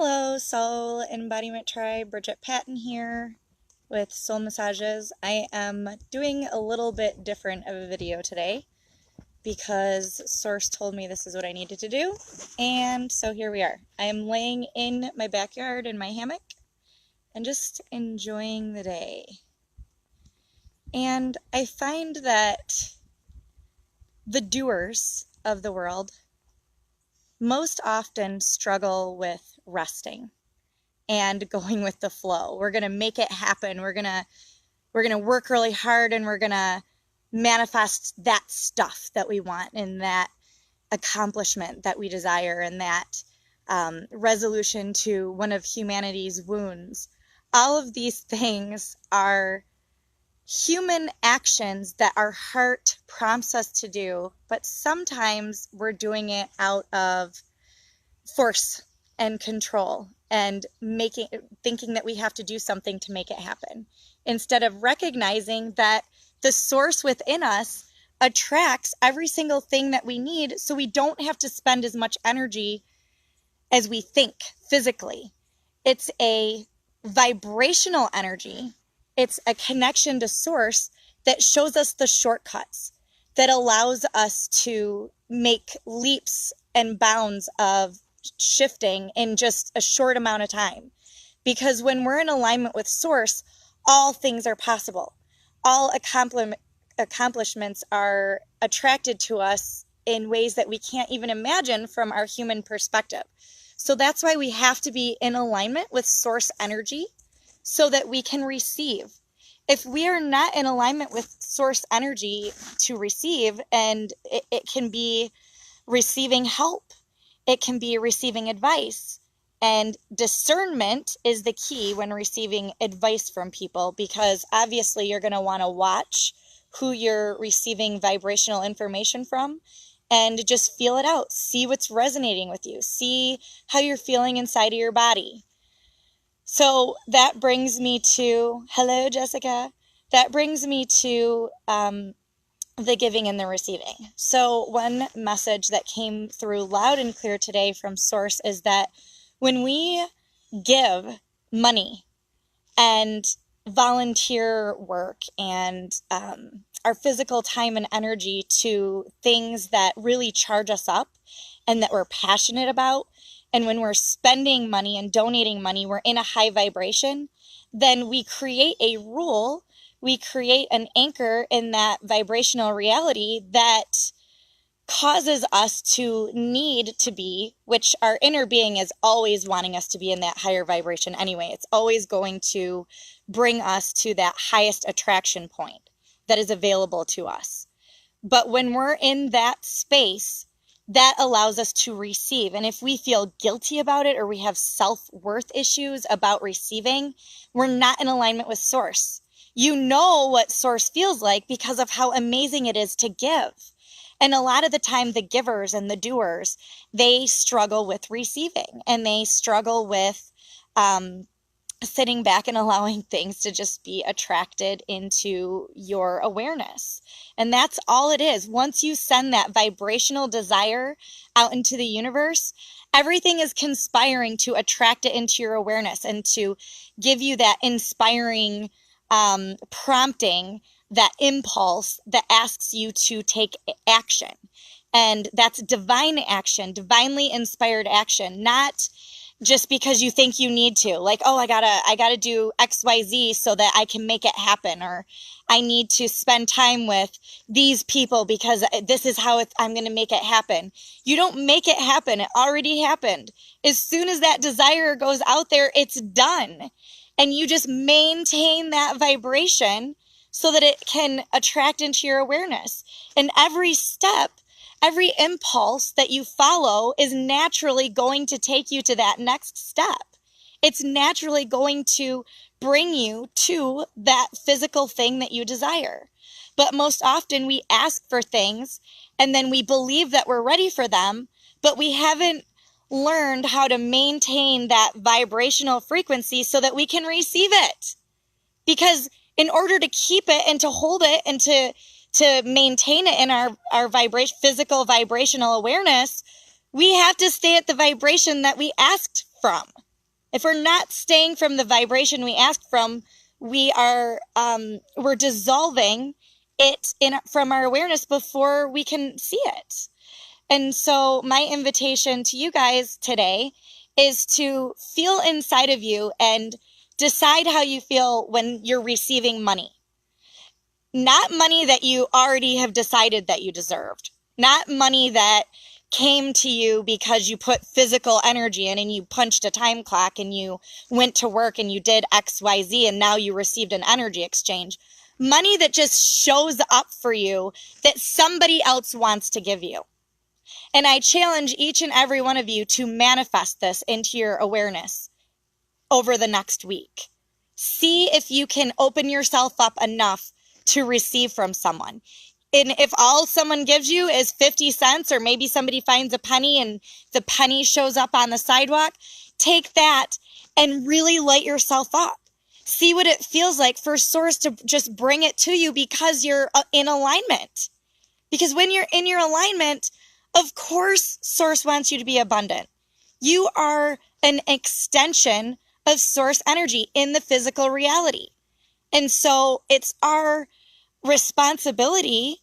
Hello, Soul Embodiment Tribe. Bridget Patton here with Soul Massages. I am doing a little bit different of a video today because Source told me this is what I needed to do, and so here we are. I am laying in my backyard in my hammock and just enjoying the day. And I find that the doers of the world most often struggle with resting and going with the flow. We're going to make it happen. We're going to work really hard, and we're going to manifest that stuff that we want and that accomplishment that we desire and that resolution to one of humanity's wounds. All of these things are human actions that our heart prompts us to do, but sometimes we're doing it out of force and control and thinking that we have to do something to make it happen, instead of recognizing that the source within us attracts every single thing that we need, so we don't have to spend as much energy as we think physically. It's a vibrational energy. It's a connection to source that shows us the shortcuts, that allows us to make leaps and bounds of shifting in just a short amount of time. Because when we're in alignment with source, all things are possible. All accomplishments are attracted to us in ways that we can't even imagine from our human perspective. So that's why we have to be in alignment with source energy so that we can receive. If we are not in alignment with source energy to receive, and it can be receiving help, it can be receiving advice, and discernment is the key when receiving advice from people, because obviously you're going to want to watch who you're receiving vibrational information from and just feel it out. See what's resonating with you. See how you're feeling inside of your body. So that brings me to, hello, Jessica. That brings me to the giving and the receiving. So one message that came through loud and clear today from Source is that when we give money and volunteer work and our physical time and energy to things that really charge us up and that we're passionate about, and when we're spending money and donating money, we're in a high vibration, then we create a rule, we create an anchor in that vibrational reality that causes us to need to be, which our inner being is always wanting us to be in that higher vibration anyway. It's always going to bring us to that highest attraction point that is available to us. But when we're in that space, that allows us to receive. And if we feel guilty about it or we have self-worth issues about receiving, we're not in alignment with source. You know what source feels like because of how amazing it is to give. And a lot of the time, the givers and the doers, they struggle with receiving, and they struggle with sitting back and allowing things to just be attracted into your awareness. And that's all it is. Once you send that vibrational desire out into the universe, everything is conspiring to attract it into your awareness and to give you that inspiring prompting, that impulse that asks you to take action. And that's divine action, divinely inspired action, not just because you think you need to, like, oh, I gotta do XYZ so that I can make it happen, or I need to spend time with these people because this is how I'm going to make it happen. You don't make it happen. It already happened. As soon as that desire goes out there, it's done. And you just maintain that vibration so that it can attract into your awareness. And every step, every impulse that you follow is naturally going to take you to that next step. It's naturally going to bring you to that physical thing that you desire. But most often we ask for things and then we believe that we're ready for them, but we haven't learned how to maintain that vibrational frequency so that we can receive it. Because in order to keep it and to hold it and to maintain it in our physical vibrational awareness, we have to stay at the vibration that we asked from. If we're not staying from the vibration we asked from, we're dissolving it from our awareness before we can see it. And so my invitation to you guys today is to feel inside of you and decide how you feel when you're receiving money. Not money that you already have decided that you deserved. Not money that came to you because you put physical energy in and you punched a time clock and you went to work and you did X, Y, Z and now you received an energy exchange. Money that just shows up for you that somebody else wants to give you. And I challenge each and every one of you to manifest this into your awareness over the next week. See if you can open yourself up enough to receive from someone. And if all someone gives you is 50 cents, or maybe somebody finds a penny and the penny shows up on the sidewalk, take that and really light yourself up. See what it feels like for Source to just bring it to you because you're in alignment. Because when you're in your alignment, of course, Source wants you to be abundant. You are an extension of Source energy in the physical reality. And so it's our responsibility,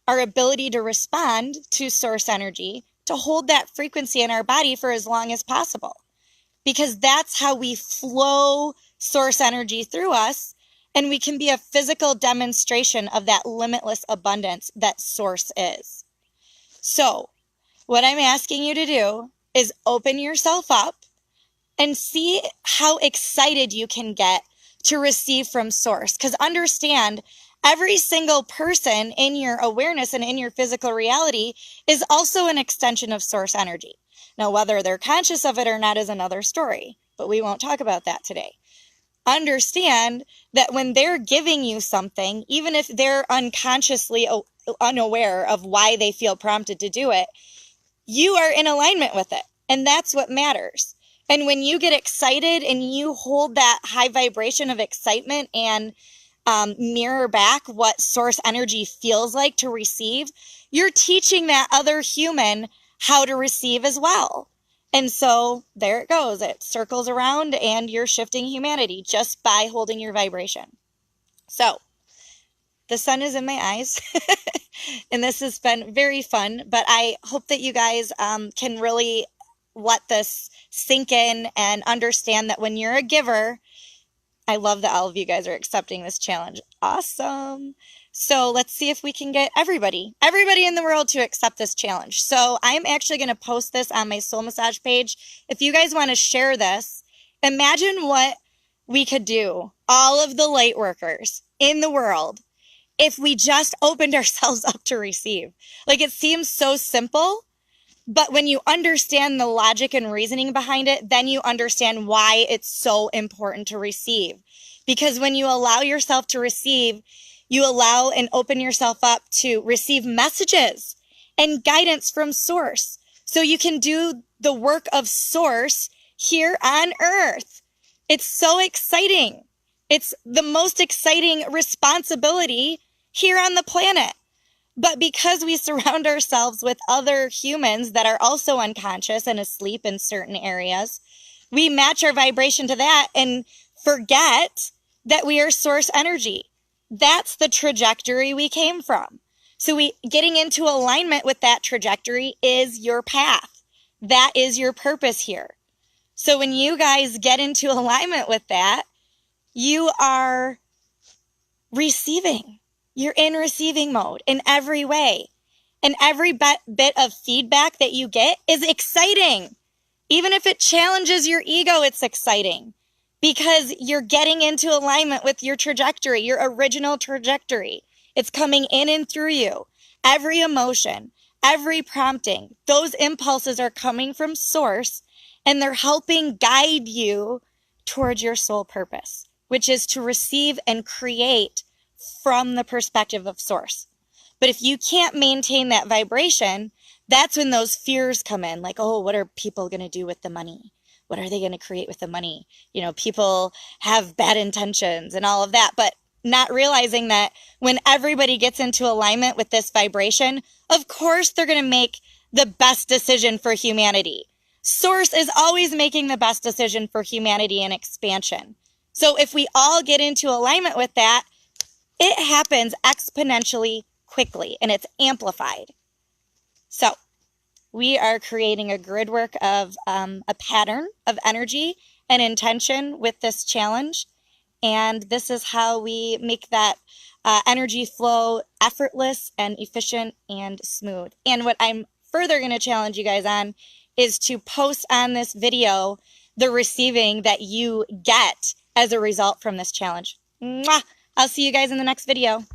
our ability to respond to Source energy, to hold that frequency in our body for as long as possible. Because that's how we flow Source energy through us, and we can be a physical demonstration of that limitless abundance that Source is. So, what I'm asking you to do is open yourself up and see how excited you can get to receive from Source. Because understand, every single person in your awareness and in your physical reality is also an extension of Source energy. Now, whether they're conscious of it or not is another story, but we won't talk about that today. Understand that when they're giving you something, even if they're unconsciously unaware of why they feel prompted to do it, you are in alignment with it. And that's what matters. And when you get excited and you hold that high vibration of excitement and mirror back what Source energy feels like to receive, you're teaching that other human how to receive as well. And so there it goes. It circles around and you're shifting humanity just by holding your vibration. So the sun is in my eyes and this has been very fun, but I hope that you guys can really let this sink in and understand that when you're a giver, I love that all of you guys are accepting this challenge. Awesome. So let's see if we can get everybody in the world to accept this challenge. So I'm actually going to post this on my Soul Massage page. If you guys want to share this, imagine what we could do, all of the light workers in the world, if we just opened ourselves up to receive. Like, it seems so simple, but when you understand the logic and reasoning behind it, then you understand why it's so important to receive. Because when you allow yourself to receive, you allow and open yourself up to receive messages and guidance from Source. So you can do the work of Source here on Earth. It's so exciting. It's the most exciting responsibility here on the planet. But because we surround ourselves with other humans that are also unconscious and asleep in certain areas, we match our vibration to that and forget that we are Source energy. That's the trajectory we came from. So getting into alignment with that trajectory is your path. That is your purpose here. So when you guys get into alignment with that, you are receiving. You're in receiving mode in every way. And every bit of feedback that you get is exciting. Even if it challenges your ego, it's exciting. Because you're getting into alignment with your trajectory, your original trajectory. It's coming in and through you. Every emotion, every prompting, those impulses are coming from Source, and they're helping guide you towards your soul purpose, which is to receive and create from the perspective of Source. But if you can't maintain that vibration, that's when those fears come in, like, oh, what are people going to do with the money? What are they going to create with the money? You know, people have bad intentions and all of that, but not realizing that when everybody gets into alignment with this vibration, of course they're going to make the best decision for humanity. Source is always making the best decision for humanity and expansion. So if we all get into alignment with that, it happens exponentially quickly and it's amplified. So we are creating a grid work of a pattern of energy and intention with this challenge. And this is how we make that energy flow effortless and efficient and smooth. And what I'm further going to challenge you guys on is to post on this video the receiving that you get as a result from this challenge. Mwah! I'll see you guys in the next video.